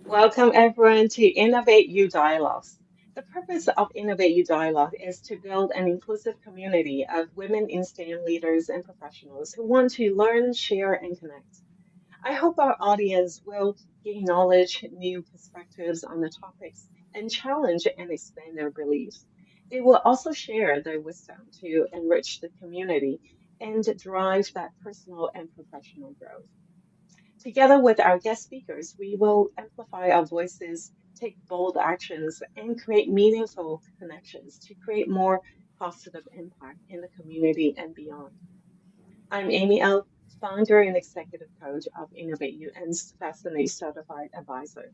Welcome, everyone, to Innovate You Dialogues. The purpose of Innovate You Dialogue is to build an inclusive community of women in STEM leaders and professionals who want to learn, share, and connect. I hope our audience will gain knowledge, new perspectives on the topics, and challenge and expand their beliefs. They will also share their wisdom to enrich the community and drive that personal and professional growth. Together with our guest speakers, we will amplify our voices, take bold actions, and create meaningful connections to create more positive impact in the community and beyond. I'm Amy L., founder and executive coach of Innovate You and Fascinate Certified Advisor.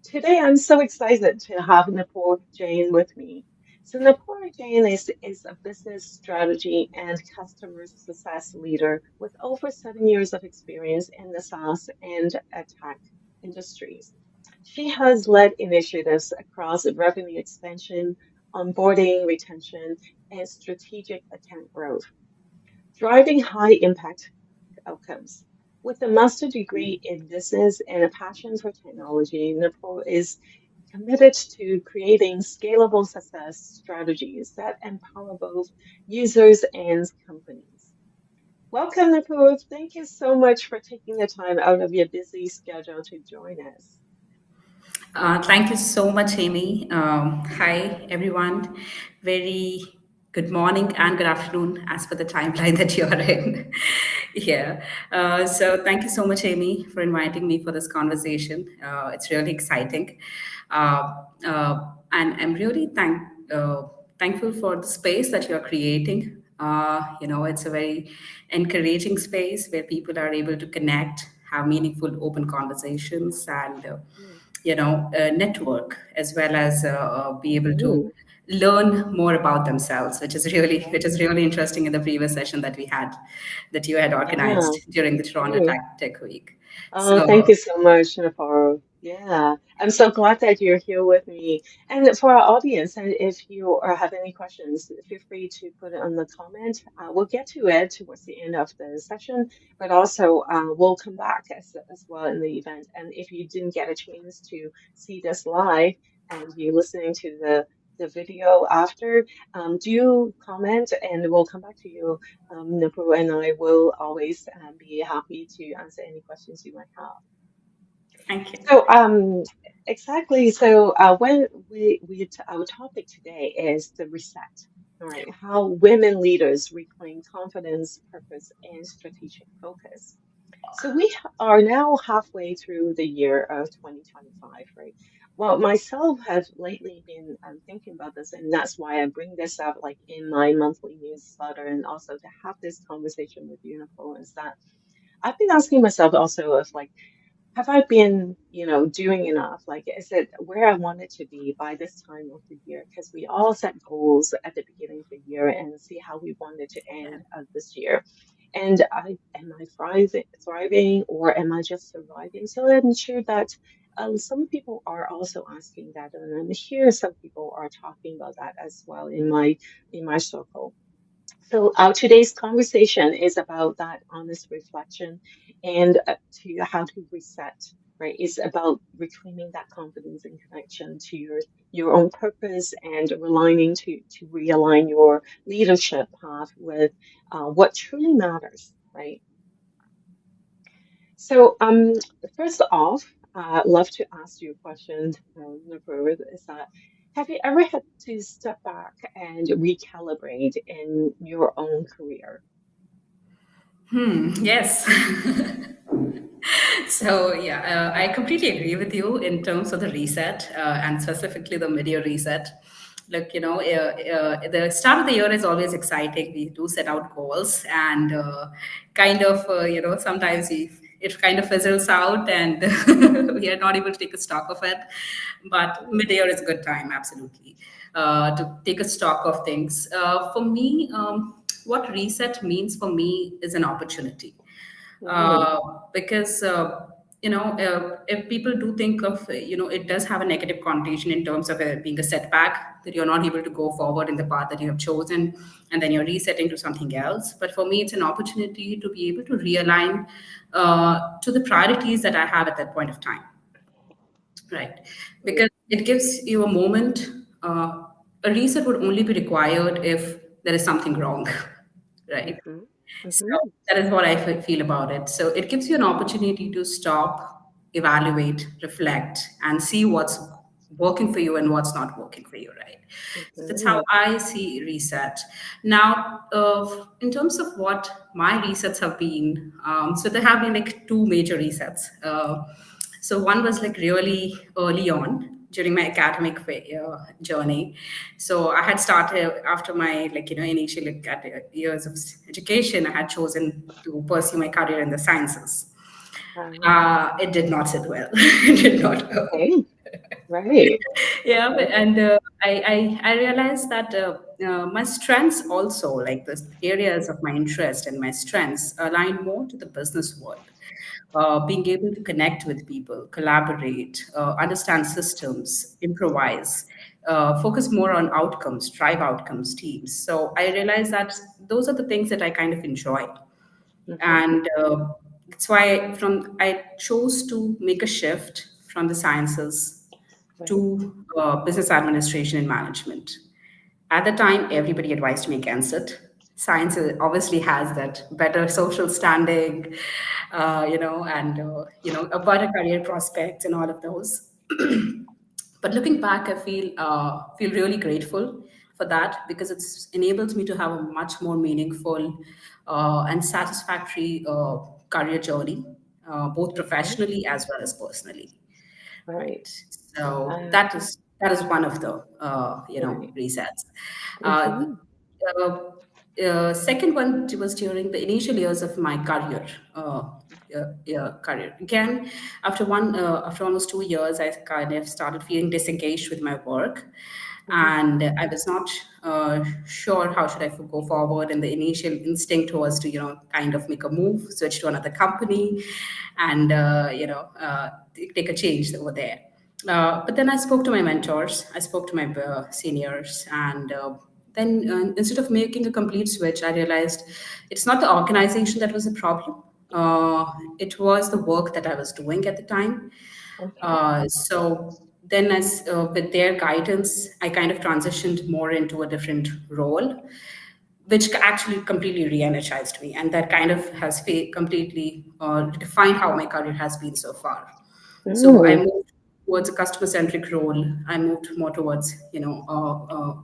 Today, I'm so excited to have Nupoor Jain with me. So, Nupoor Jain is a business strategy and customer success leader with over 7 years of experience in the SaaS and tech industries. She has led initiatives across revenue expansion, onboarding, retention, and strategic account growth, driving high impact outcomes. With a master's degree in business and a passion for technology, Nepal is committed to creating scalable success strategies that empower both users and companies. Welcome, Nepal. Thank you so much for taking the time out of your busy schedule to join us. Thank you so much, Amy. Hi, everyone. Very good morning and good afternoon, as per the timeline that you are in. Yeah. So, thank you so much, Amy, for inviting me for this conversation. It's really exciting. And I'm really thankful for the space that you're creating. It's a very encouraging space where people are able to connect, have meaningful, open conversations, and Mm. network as well as be able to Mm. learn more about themselves, which is really Yes. interesting in the previous session that you had Yeah, organized during the Toronto great. Tech Week. Oh, thank So you so much, Navarro. Yeah, I'm so glad that you're here with me. And for our audience, and if you have any questions, feel free to put it on the comment. We'll get to it towards the end of the session, but also we'll come back as well in the event. And if you didn't get a chance to see this live and you're listening to the video after, do comment and we'll come back to you. Nipur and I will always be happy to answer any questions you might have. thank you. So, exactly. So, when our topic today is the reset, all right? How women leaders reclaim confidence, purpose, and strategic focus. So are now halfway through the year of 2025, right? Well, myself have lately been thinking about this, and that's why I bring this up like in my monthly newsletter, and also to have this conversation with you, Nicole, is that I've been asking myself also of like, have I been, doing enough? Like, is it where I want it to be by this time of the year? Because we all set goals at the beginning of the year and see how we want it to end this year. And am I thriving, or am I just surviving? So I'm sure that some people are also asking that, and I'm here some people are talking about that as well in my circle. So our today's conversation is about that honest reflection and to how to reset, right? It's about reclaiming that confidence and connection to your own purpose and realigning to realign your leadership path with what truly matters, right? So, first off, I'd love to ask you a question, Nupur, is that have you ever had to step back and recalibrate in your own career? Yes. So yeah, I completely agree with you in terms of the reset and specifically the mid-year reset. Look, the start of the year is always exciting. We do set out goals, and sometimes it kind of fizzles out, and we are not able to take a stock of it. But Mm. mid-year is a good time, absolutely, to take a stock of things. For me, what reset means for me is an opportunity Mm. uh, because if people do think of it does have a negative connotation in terms of being a setback that you're not able to go forward in the path that you have chosen, and then you're resetting to something else. But for me, it's an opportunity to be able to realign to the priorities that I have at that point of time. right? Right. Because it gives you a moment. A reset would only be required if there is something wrong, right? Mm-hmm. So Mm-hmm. that is what I feel about it. So it gives you an opportunity to stop, evaluate, reflect, and see what's working for you and what's not working for you, right? So that's Mm-hmm. how I see reset. Now, in terms of what my resets have been, so there have been like two major resets. So one was like really early on during my academic journey. So I had started after my initial years of education. I had chosen to pursue my career in the sciences. It did not sit well. It did not go. Okay. Right. Yeah, Okay. and I realized that my strengths also, like the areas of my interest and my strengths, align more to the business world. Being able to connect with people, collaborate, understand systems, improvise, focus more on outcomes, drive outcomes, teams. So I realized that those are the things that I kind of enjoy, Mm-hmm. and that's why from I chose to make a shift from the sciences Right. to business administration and management. At the time, everybody advised me against it. Science obviously has that better social standing, and a better career prospects and all of those. But looking back, I feel really grateful for that because it's enabled me to have a much more meaningful and satisfactory career journey, both Mm-hmm. professionally as well as personally. Right. Right. So Uh, that is one of the right. resets. Uh, Mm-hmm. the second one was during the initial years of my career. Career again after almost 2 years, I kind of started feeling disengaged with my work, Mm-hmm. and I was not sure how should I go forward. And the initial instinct was to kind of make a move, switch to another company, and take a change over there. But then I spoke to my mentors, I spoke to my seniors, and then instead of making a complete switch, I realized it's not the organization that was the problem. It was the work that I was doing at the time. Okay. So then, with their guidance, I kind of transitioned more into a different role, which actually completely re-energized me, and that kind of has completely defined how my career has been so far. So I Mm. moved towards a customer-centric role. I moved more towards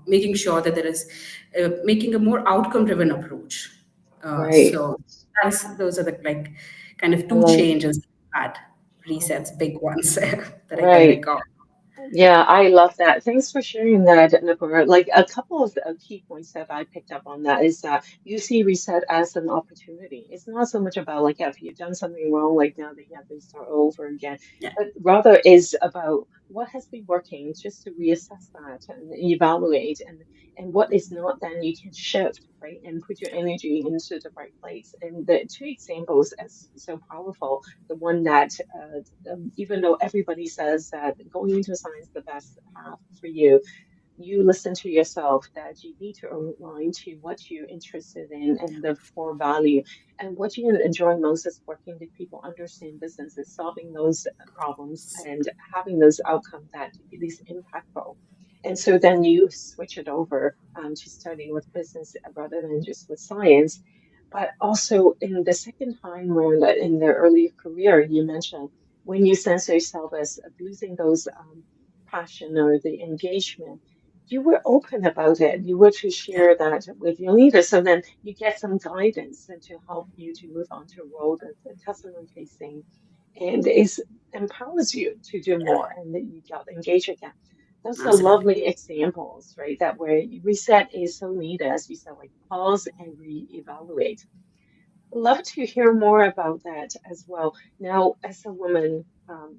making sure that there is making a more outcome-driven approach. Right. So those are the like kind of I two like. changes that Oh, resets, big ones that I can right. recall. Yeah, I love that. Thanks for sharing that, Nupoor. Like a couple of key points that I picked up on that is that you see reset as an opportunity. It's not so much about like if you've done something wrong, like now that you have to start over again, Yeah, but rather is about what has been working, just to reassess that and evaluate, and what is not, then you can shift, right, and put your energy into the right place. And the two examples as so powerful. The one that even though everybody says that going into science is the best path for you, you listen to yourself that you need to align to what you're interested in and the core value. And what you enjoy most is working with people, understand businesses, solving those problems, and having those outcomes that is impactful. And so then you switch it over to studying with business rather than just with science. But also in the second time around in the early career, you mentioned when you sense yourself as losing those passion or the engagement, you were open about it. You were to yeah, share that with your leader. So then you get some guidance and to help you to move on to a role that's a customer facing and is empowers you to do yeah, more and that you get engaged again. Those are absolutely. lovely examples, right? That where reset is so needed, as you said, like pause and reevaluate. Love to hear more about that as well. Now, as a woman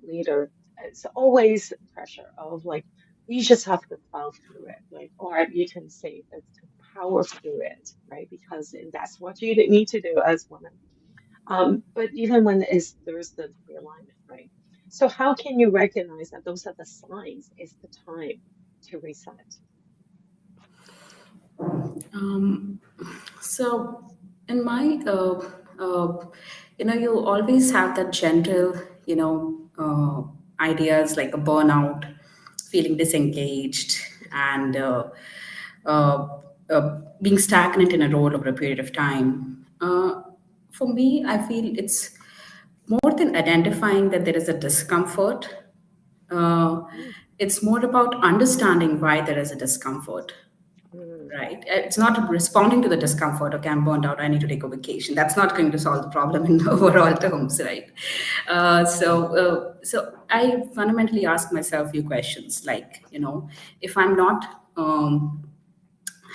leader, it's always pressure of like, you just have to plow through it, like, or you can say it's to power through it, right? Because that's what you need to do as women. But even when there's the realignment, right? So how can you recognize that those are the signs? It's the time to reset. Um, so, in my, you always have that gentle, ideas like a burnout, feeling disengaged, and uh, being stagnant in a role over a period of time. For me, I feel it's more than identifying that there is a discomfort. Uh, Mm, it's more about understanding why there is a discomfort, mm, right? It's not responding to the discomfort. Okay, I'm burned out. I need to take a vacation. That's not going to solve the problem in overall terms, right? So I fundamentally ask myself a few questions, like, if I'm not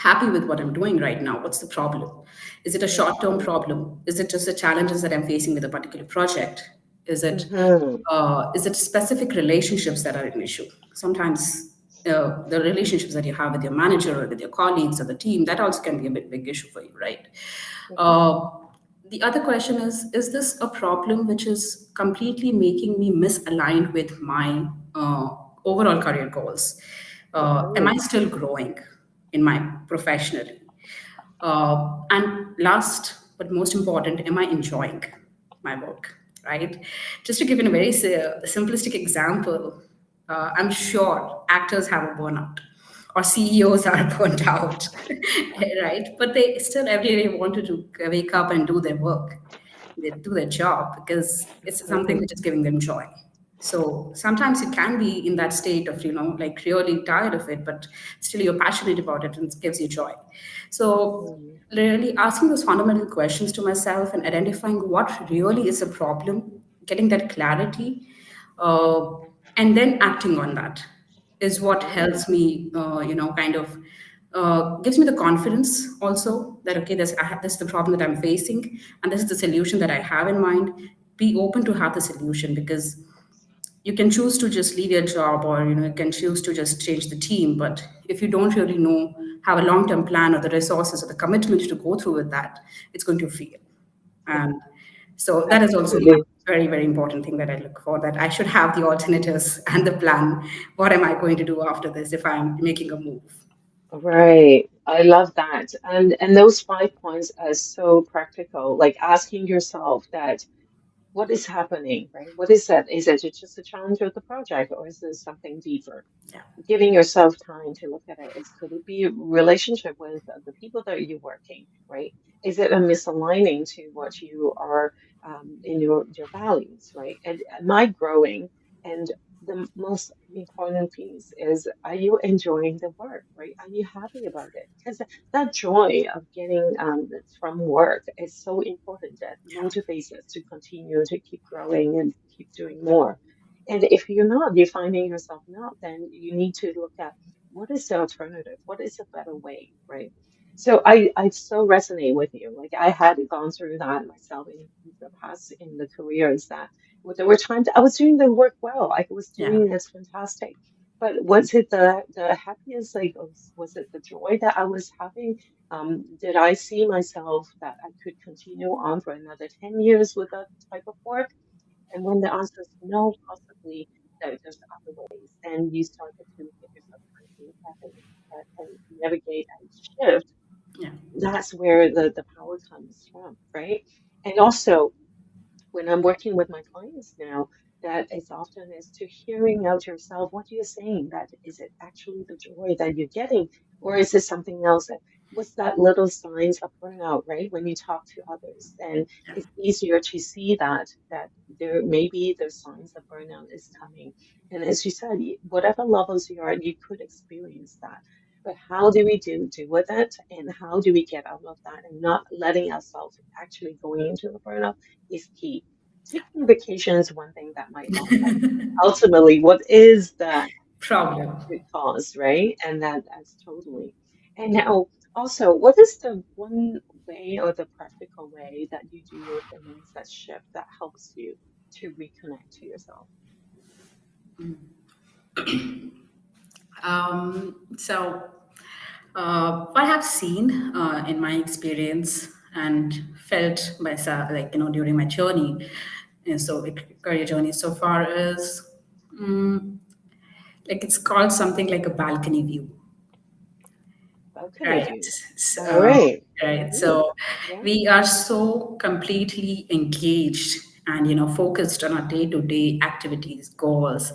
happy with what I'm doing right now, what's the problem? Is it a short-term mhm, problem? Is it just the challenges that I'm facing with a particular project? Is it mhm, specific relationships that are an issue? Sometimes the relationships that you have with your manager or with your colleagues or the team, that also can be a big issue for you, right? mhm, Uh, the other question is this a problem which is completely making me misaligned with my overall career goals? Am I mhm, still growing in my professionally? And last but most important, am I enjoying my work? Right? Just to give you a very simplistic example, I'm sure actors have a burnout or CEOs are burnt out, right? But they still every day want to wake up and do their work, they do their job because it's something mhm, which is giving them joy. So sometimes you can be in that state of, like really tired of it, but still you're passionate about it and it gives you joy. So mhm, really asking those fundamental questions to myself and identifying what really is a problem, getting that clarity, uh, and then acting on that is what mhm, helps me, kind of gives me the confidence also that, okay, this is the problem that I'm facing, and this is the solution that I have in mind. Be open to have the solution, because you can choose to just leave your job, or you can choose to just change the team, but if you don't really know, have a long-term plan or the resources or the commitment to go through with that, it's going to fail. And so that is also my absolutely. very, very important thing that I look for, that I should have the alternatives and the plan. What am I going to do after this if I'm making a move? Right. I love that. And those 5 points are so practical, like asking yourself that what is happening, right? What is that? Is it just a challenge of the project or is there something deeper? Yeah, Giving yourself time to look at it is could it be a relationship with the people that you're working, right? Is it a misaligning to what you are in your values, right? And am I growing? And the most important piece is, are you enjoying the work, right? Are you happy about it? Because that joy of getting from work is so important. That yeah. motivates us to continue to keep growing and keep doing more. And if you're not, you're finding yourself not, then you need to look at what is the alternative? What is a better way, right? So I so resonate with you. Like I had gone through that myself in the past in the careers that there were times I was doing the work well. I was Yeah. doing this fantastic. But was it the happiest, like was it the joy that I was having? Did I see myself that I could continue on for another 10 years with that type of work? And when the answer is no, possibly there's other ways, then you started to give yourself time to look at it and navigate and shift. Yeah. That's where the power comes from, right? And also, when I'm working with my clients now, that is often is to hearing out yourself what you're saying. That is it actually the joy that you're getting, or is it something else? That what's that little signs of burnout, right? When you talk to others, and it's easier to see that there maybe the signs of burnout is coming. And as you said, whatever levels you are, you could experience that. But how do we do with it, and how do we get out of that, and not letting ourselves actually going into the burnout is key. Taking vacation is one thing that might help, but ultimately, what is that Problem. root cause, right? And that's totally. And now, also, what is the one way or the practical way that you do the mindset shift that helps you to reconnect to yourself? So, what I've seen in my experience and felt myself, like, during my journey, career journey so far is, mm, like, it's called something like a balcony view. Balcony Right. view. S- All Uh, right. right. Mm-hmm. So Yeah. we are so completely engaged and focused on our day-to-day activities, goals.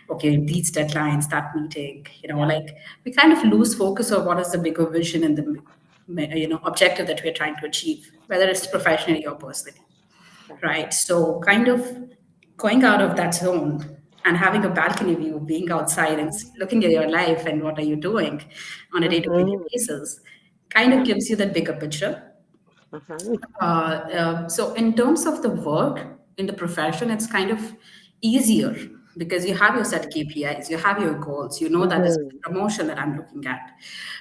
Okay, these deadlines, that meeting, Yeah. like we kind of lose focus of what is the bigger vision and the objective that we're trying to achieve, whether it's professionally or personally, Correct. right? So kind of going out of that zone and having a balcony view, being outside and looking at your life and what are you doing on a day-to-day Mm-hmm. basis, kind of Yeah. gives you that bigger picture. Mm-hmm. So in terms of the work in the profession, it's kind of easier because you have your set KPIs, you have your goals, you know that this is the Mm-hmm. promotion that I'm looking at,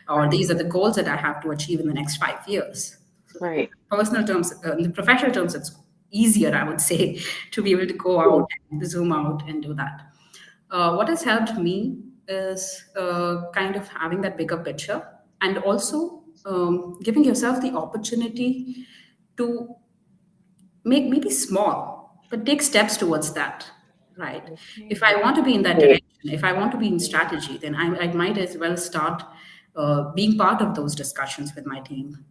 or Right. these are the goals that I have to achieve in the next 5 years. So Right. personal terms, in the professional terms, it's easier, I would say, to be able to go out and zoom out and do that. What has helped me is kind of having that bigger picture, and also giving yourself the opportunity to make maybe small, but take steps towards that, right? If I Okay. want to be in that Right. direction, if I want to be in strategy, then I might as well start being part of those discussions with my team,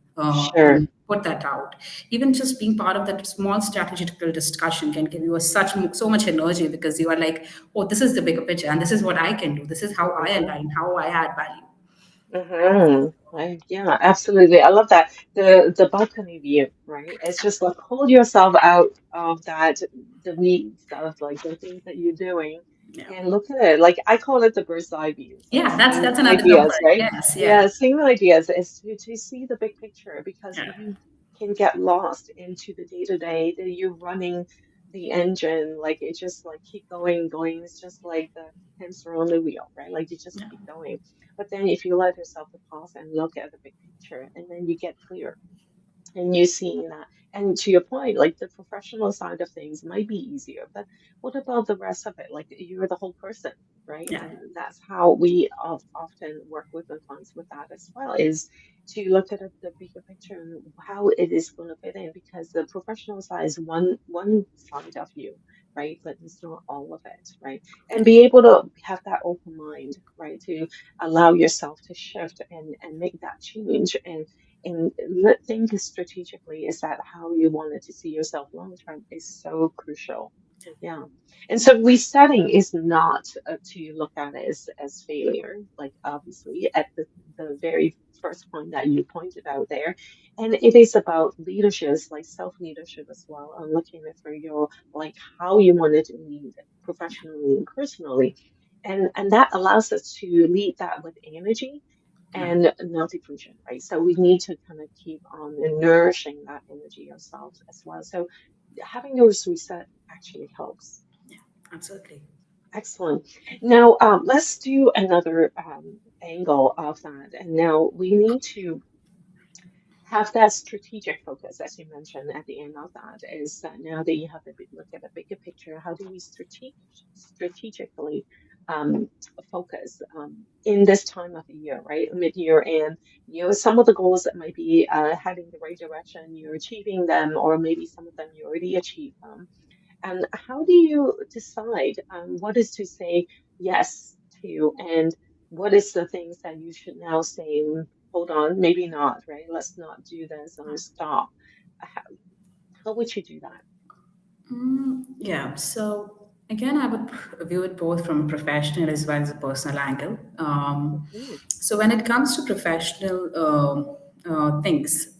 Sure. put that out. Even just being part of that small strategical discussion can give you so much energy, because you are like, oh, this is the bigger picture and this is what I can do, this is how I align, how I add value. Yeah, absolutely. I love that. The balcony view, right? It's just like pull yourself out of the weeds of like the things that you're doing Yeah, and look at it. Like I call it the bird's eye view. So yeah, that's same that's another term for ideas, it. right? Yes, yeah, Yeah, same ideas is to see the big picture because yeah, you can get lost into the day-to-day that you're running the engine, like it just like keep going, going. It's just like the hamster on the wheel, right? Like you just yeah, keep going. But then if you let yourself to pause and look at the big picture, and then you get clear and you seeing that. And to your point, like the professional side of things might be easier, but what about the rest of it? Like you're the whole person, right? yeah, And that's how we often work with the clients with that as well, is to look at the bigger picture and how it is going to fit in, because the professional side is one side of you, right? But it's not all of it, right? And be able to have that open mind, right? To allow yourself to shift and make that change and think strategically. Is that how you wanted to see yourself long term is so crucial. Yeah. And so resetting is not to look at it as failure, like obviously at the very first point that you pointed out there. And it is about leadership, like self-leadership as well, and looking at for your like how you wanted to lead professionally and personally. And that allows us to lead that with energy yeah. and not depletion, right? So we need to kind of keep on nourishing that energy ourselves as well. So having those reset actually helps. Yeah, absolutely. Excellent. Now, let's do another angle of that. And now we need to have that strategic focus, as you mentioned at the end of that, is that now that you have a look at a bigger picture, how do we strategically um, focus in this time of the year, right? Mid-year, and some of the goals that might be heading the right direction, you're achieving them, or maybe some of them you already achieved them. And how do you decide what is to say yes to, and what is the things that you should now say, hold on, maybe not, right? Let's not do this or stop. How, how would you do that? Yeah. So again, I would view it both from a professional as well as a personal angle. Hmm. So when it comes to professional things,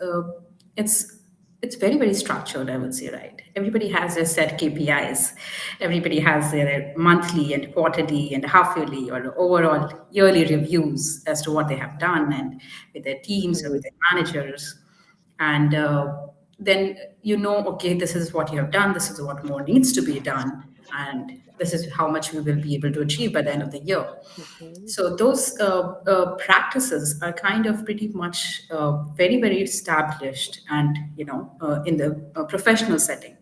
it's very very structured. I would say, right? Everybody has their set KPIs. Everybody has their monthly and quarterly and half yearly or overall yearly reviews as to what they have done, and with their teams or Hmm. with their managers. And then okay, this is what you have done, this is what more needs to be done, and this is how much we will be able to achieve by the end of the year. Hmm. So those practices are kind of pretty much very very established, and in the professional setting.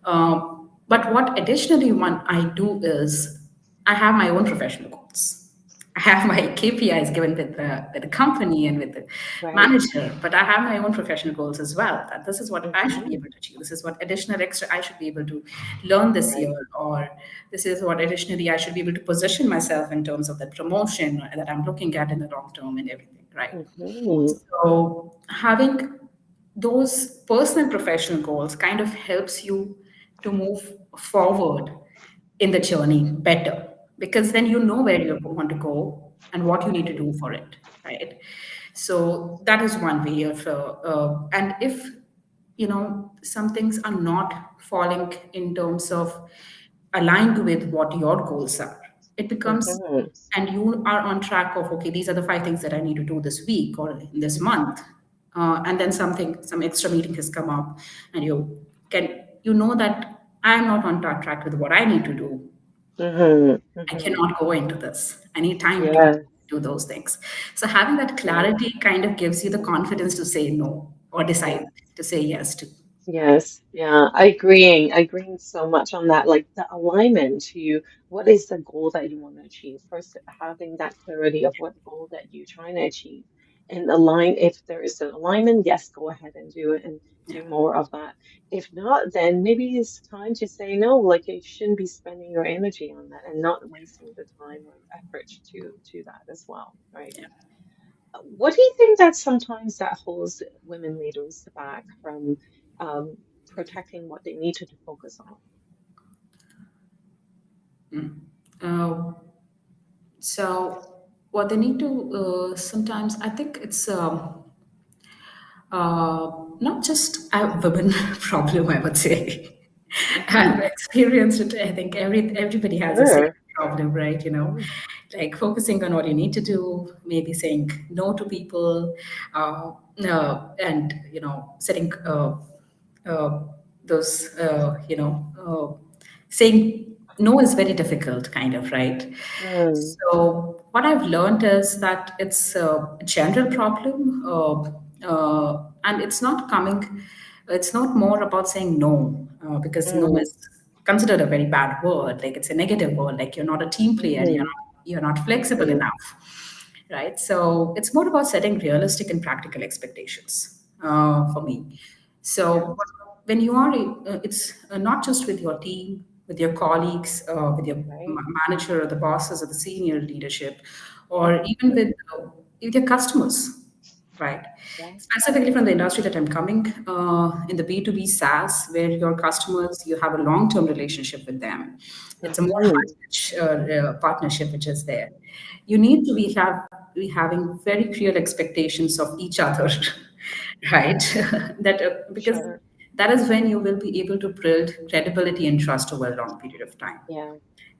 But what additionally one I do is I have my own professional goals. I have my KPIs given with the company and with the Right. manager, but I have my own professional goals as well. That this is what I should be Hmm. able to achieve. This is what additional extra I should be able to learn this Right. year, or this is what additionally I should be able to position myself in terms of the promotion that I'm looking at in the long term and everything, right? Hmm. So having those personal professional goals kind of helps you to move forward in the journey better, because then you know where you want to go and what you need to Mhm. do for it, right? So that is one way of and if some things are not falling in terms of aligned with what your goals are, it becomes, Mhm. and you are on track of, okay, these are the five things that I need to do this week or in this Mhm. month, and then some extra meeting has come up, and you know that I am not on track with what I need to do. Mhm. I Mhm. cannot go into this. I need time to Yeah. do those things. So having that Yeah. clarity kind of gives you the confidence to say no or decide Yeah. to say yes to. Yes, yeah, I agreeing so much on that. Like the alignment to what is the goal that you want to achieve. First, having that clarity of what goal that you're trying to achieve and align. If there is an alignment, yes, go ahead and do it and Yeah. do more of that. If not, then maybe it's time to say no. Like you shouldn't be spending your energy on that and not wasting the time or effort to that as well, right? Yeah. What do you think that sometimes that holds women leaders back from um, protecting what they need to focus on? Uh, so what they need to sometimes, I think it's not just a women problem, I would say. I've Hmm. experienced it. I think everybody has the same Sure. problem, right? Yeah. Like focusing on what you need to do, maybe saying no to people, and setting uh, those saying no is very difficult, kind of, right? Mm, So what I've learned is that it's a general problem, and it's not more about saying no, because no mm, is considered a very bad word. Like it's a negative word. Like you're not a team player. mm, You're not flexible mm, enough, right? So it's more about setting realistic and practical expectations for me. yeah. So when you are, it's not just with your team, with your colleagues, with your Right. manager or the bosses or the senior leadership, or Mm, even with your customers, right? yeah. Specifically from the industry that I'm coming, in the B2B SaaS, where your customers, you have a long-term relationship with them. It's a more Mm-hmm. high-touch partnership which is there. You need to be having very clear expectations of each other, right? That because Sure. that is when you will be able to build credibility and trust over a long period of time. Yeah.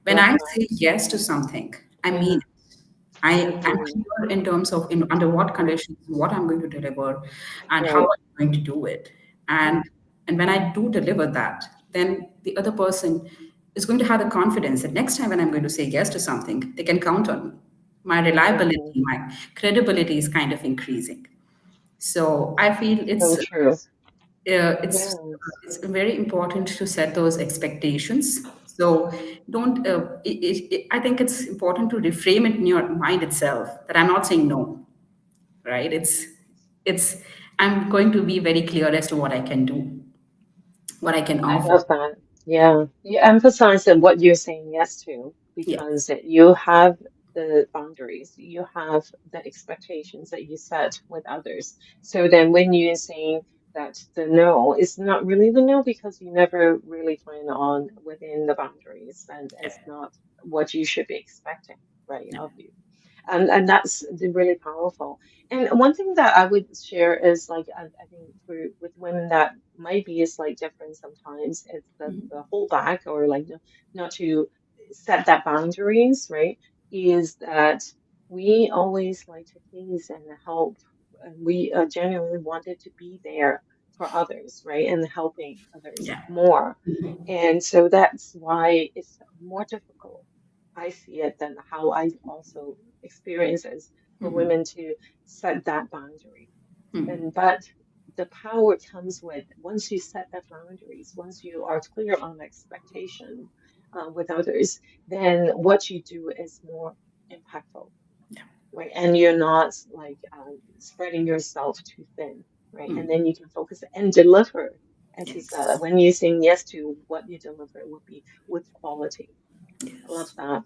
When Love I that. say yes to something, I mean Yeah. it. I am Mm-hmm. clear in terms of under what conditions, what I'm going to deliver, and how Right. I'm going to do it. Yeah. And when I do deliver that, then the other person is going to have the confidence that next time when I'm going to say yes to something, they can count on me. My reliability, Mm-hmm. my credibility is kind of increasing. So I feel So true. uh, it's Yes. it's very important to set those expectations. So don't. I think it's important to reframe it in your mind itself that I'm not saying no, right? It's I'm going to be very clear as to what I can do, what I can I offer. love that. Yeah. You emphasize that what you're saying yes to Yes, because you have the boundaries, you have the expectations that you set with others. So then when you're saying that the no is not really the no because you never really plan on within the boundaries and it's not what you should be expecting, right, of you. And that's really powerful. And one thing that I would share is like I think for with women that might be a slight difference sometimes is the hold back or like not to set that boundaries, right? Is that we always like to please and help, and we genuinely wanted to be there for others, right? And helping others yeah, more. And so that's why it's more difficult. I see it than how I also experience is for women to set that boundary. And but the power comes with once you set that boundaries, once you are clear on expectation with others, then what you do is more impactful, right? And you're not like spreading yourself too thin, right? And then you can focus and deliver, as you said, yes, when you're saying yes to what you deliver will be with quality. I love yes. that.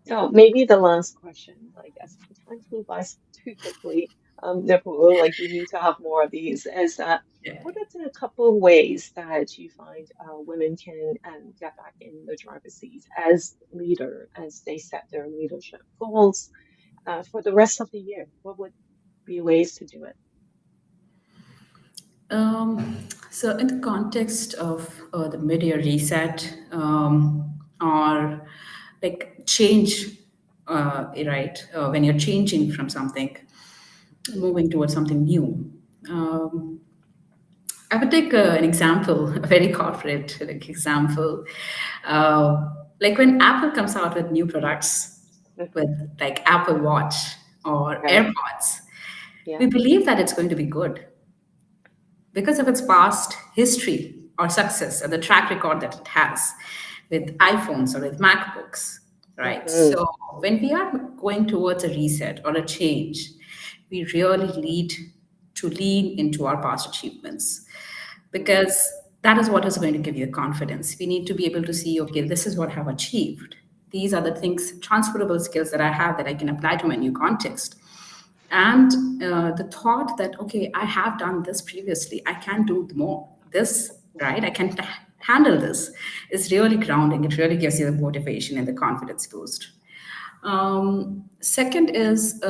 So maybe the last question, like as time flew by too quickly, Therefore, like we need to have more of these. As Yeah. what are the couple of ways that you find women can get back in the driver's seat as leader as they set their leadership goals for the rest of the year? What would be ways to do it? So, in the context of the mid-year reset, or like change, right? When you're changing from something, moving towards something new. Um, I would take an example, a very corporate like example. Like when Apple comes out with new products, with Hmm. like Apple Watch or Right. AirPods, we Yeah. believe that it's going to be good because of its past history or success and the track record that it has with iPhones or with MacBooks, right? Hmm. So when we are going towards a reset or a change, we really need to lean into our past achievements Right. because that is what is going to give you the confidence. We need to be able to see, okay, this is what I've achieved. These are the things, transferable skills that I have that I can apply to my new context. And the thought that, okay, I have done this previously, I can do more. This, right? I can handle this is really grounding. It really gives you the motivation and the confidence boost. Second is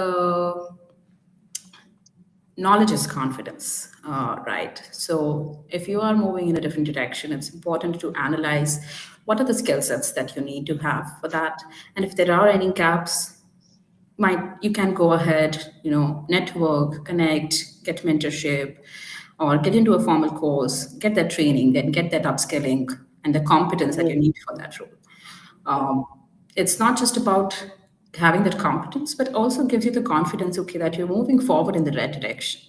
knowledge is confidence, right? So if you are moving in a different direction, it's important to analyze what are the skill sets that you need to have for that. And if there are any gaps, might you can go ahead, network, connect, get mentorship, or get into a formal course, get that training, and get that upskilling and the competence that you Hmm. need for that role. Yeah. um, it's not just about having that competence, but also gives you the confidence, okay, that you're moving forward in the right direction,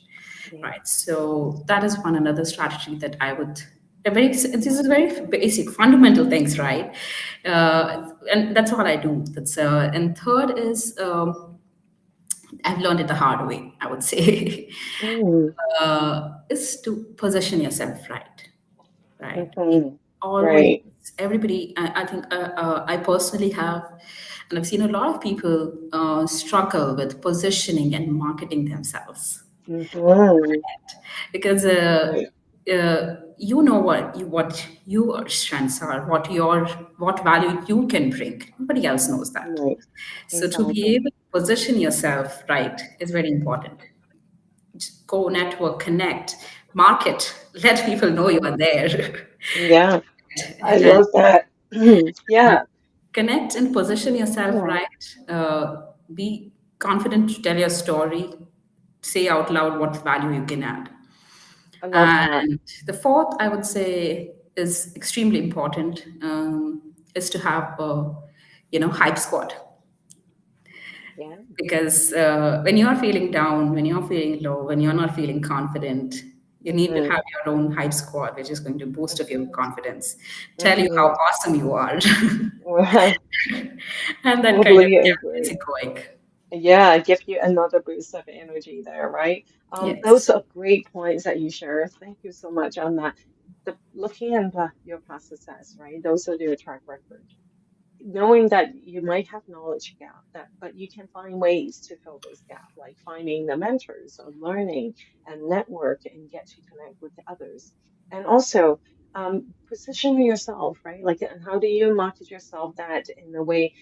Yeah. right? So that is one another strategy that I would. This is very basic, fundamental things, right? And that's all I do. That's and third is I've learned it the hard way. I would say Mm. is to position yourself right, right? Hmm. Always, Right. everybody, I think I personally have, and I've seen a lot of people struggle with positioning and marketing themselves Hmm. because Right. you know what your strengths are, what value you can bring. Nobody else knows that. Right. So to be Exactly. able to position yourself right is very important. Just go network, connect, market, let people know you Hmm. are there. Yeah. I And love that. Yeah. connect and position yourself Yeah. right. Be confident to tell your story. Say out loud what value you can add. I love that. And the fourth, I would say, is extremely important. Is to have a, hype squad. Yeah. Because when you are feeling down, when you're feeling low, when you're not feeling confident, you need to Hmm. have your own hype squad, which is going to boost up your Hmm. confidence, tell you how Hmm. awesome you are, Well, and that kind of totally gets agree. you going. Yeah, give you another boost of energy there, right? Those Yes. are great points that you share. Thank you so much on that. Looking at your past success, right? Those are your track record, knowing that you might have knowledge gap but you can find ways to fill those gaps, like finding the mentors or learning and network and get to connect with the others. And also position yourself, right? Like, and how do you market yourself that in the way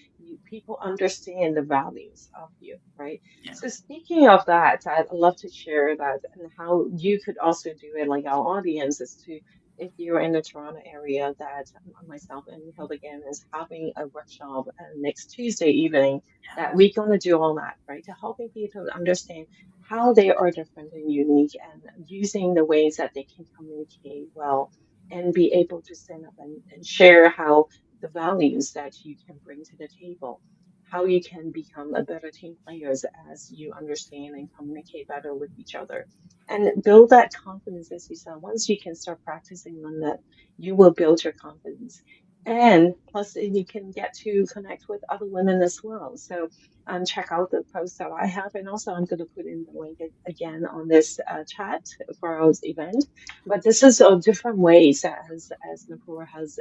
people understand the values of you, right? Yeah. So speaking of that, I'd love to share that and how you could also do it, like our audience is to, if you're in the Toronto area, that myself and Hildegan is having a workshop next Tuesday evening, that we're going to do all that, right? To helping people understand how they are different and unique and using the ways that they can communicate well and be able to stand up and share how the values that you can bring to the table, how you can become a better team players as you understand and communicate better with each other and build that confidence. As you said, once you can start practicing on that, you will build your confidence. And plus, you can get to connect with other women as well. So, check out the post that I have, and also I'm going to put in the link again on this chat for our event. But this is different ways, as Nupur has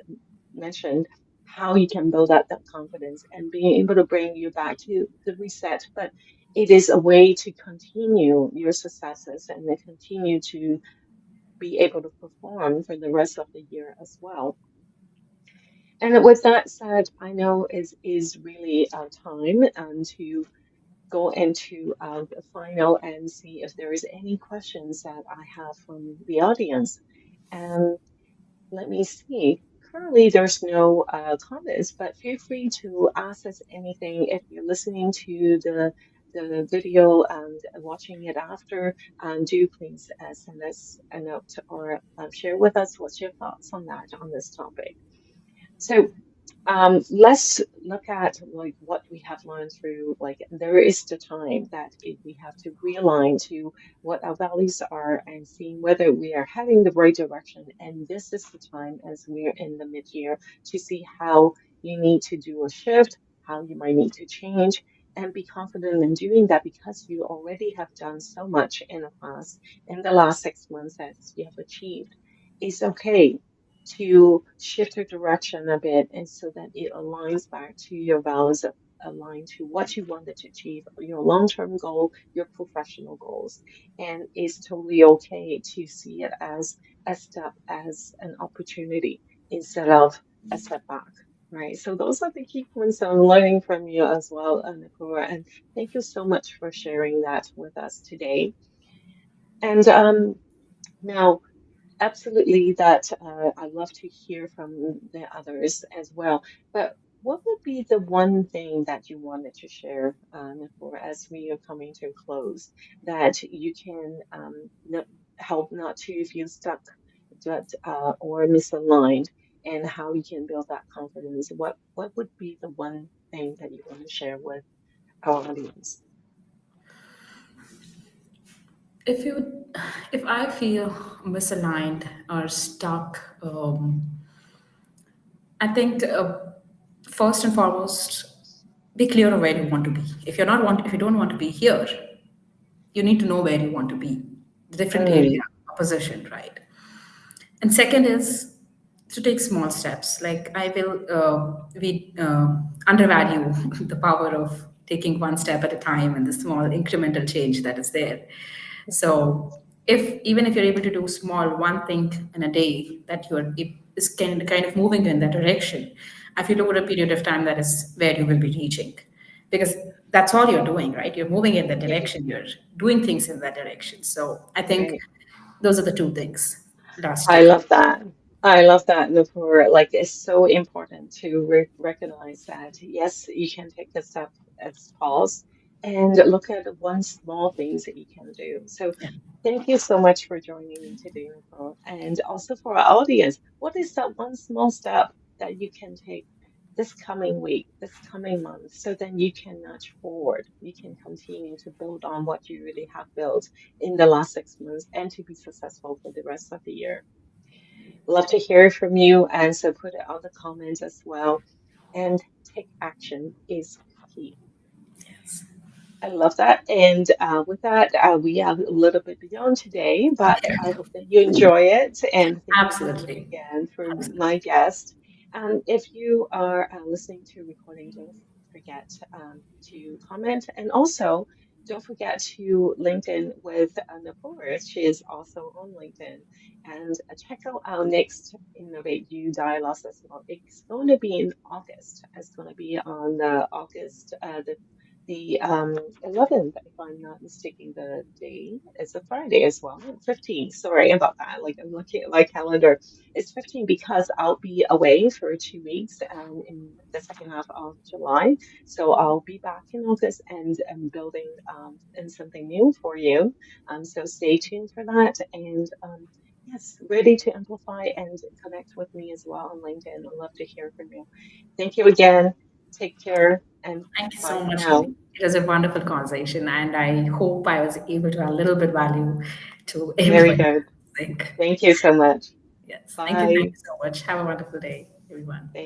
mentioned, how you can build up that confidence and being able to bring you back to the reset. But it is a way to continue your successes and then continue to be able to perform for the rest of the year as well. And with that said, I know is really time to go into the final and see if there is any questions that I have from the audience. And let me see. Currently, there's no comments, but feel free to ask us anything if you're listening to the video and watching it after. Do please send us a note or share with us what's your thoughts on that on this topic. So let's look at like what we have learned through like there is the time that we have to realign to what our values are and seeing whether we are heading the right direction. And this is the time as we're in the mid-year to see how you need to do a shift, how you might need to change, and be confident in doing that because you already have done so much in the past in the last 6 months that you have achieved. It's okay to shift your direction a bit and so that it aligns back to your values, align to what you wanted to achieve, your long-term goal, your professional goals. And it's totally okay to see it as a step, as an opportunity instead of a setback. Right. So those are the key points I'm learning from you as well, Nupoor. And thank you so much for sharing that with us today. And now absolutely, that I love to hear from the others as well. But what would be the one thing that you wanted to share, Nicole, as we are coming to a close, that you can help not to feel stuck or misaligned, and how you can build that confidence? What would be the one thing that you want to share with our audience? If you, if I feel misaligned or stuck, I think first and foremost, be clear of where you want to be. If you don't want to be here, you need to know where you want to be, the different area Mm, or position, right? And second is to take small steps. Like I will, we undervalue the power of taking one step at a time and the small incremental change that is there. So if even if you're able to do small one thing in a day that you're is kind of moving in that direction, I feel over a period of time that is where you will be reaching, because that's all you're doing, right? You're moving in that yeah, direction. You're doing things in that direction. So I think right. those are the two things. Last I year. love that. I love that, Nupur. Like, it's so important to recognize that, yes, you can take a step as pause and look at one small things that you can do. So, Yeah. thank you so much for joining me today, Nupur. And also for our audience, what is that one small step that you can take this coming week, this coming month, so then you can nudge forward? You can continue to build on what you really have built in the last 6 months and to be successful for the rest of the year. Love to hear from you, and so put it on the comments as well. And take action is key. Yes. I love that. And with that, we are a little bit beyond today, but I hope that you enjoy it. And thank you so much Absolutely. again for Absolutely. my guest. If you are listening to recording, don't forget to comment. And also, don't forget to LinkedIn with Nupoor. She is also on LinkedIn. And check out our next Innovate You Dialogues as well. It's going to be in August. It's going to be on August the 11th, if I'm not mistaken, the day is a Friday as well. 15, sorry about that. Like I'm looking at my calendar. It's 15 because I'll be away for 2 weeks in the second half of July. So I'll be back in August and building and something new for you. So stay tuned for that. And yes, ready to amplify and connect with me as well on LinkedIn. I'd love to hear from you. Thank you again. Take care and Thank you bye so for much, now. Amy. It was a wonderful conversation, and I hope I was able to add a little bit value to Very everybody. good. Think. Thank you so much. Yes. Thank you. Thank Bye. you so much. Have a wonderful day, everyone. Thanks.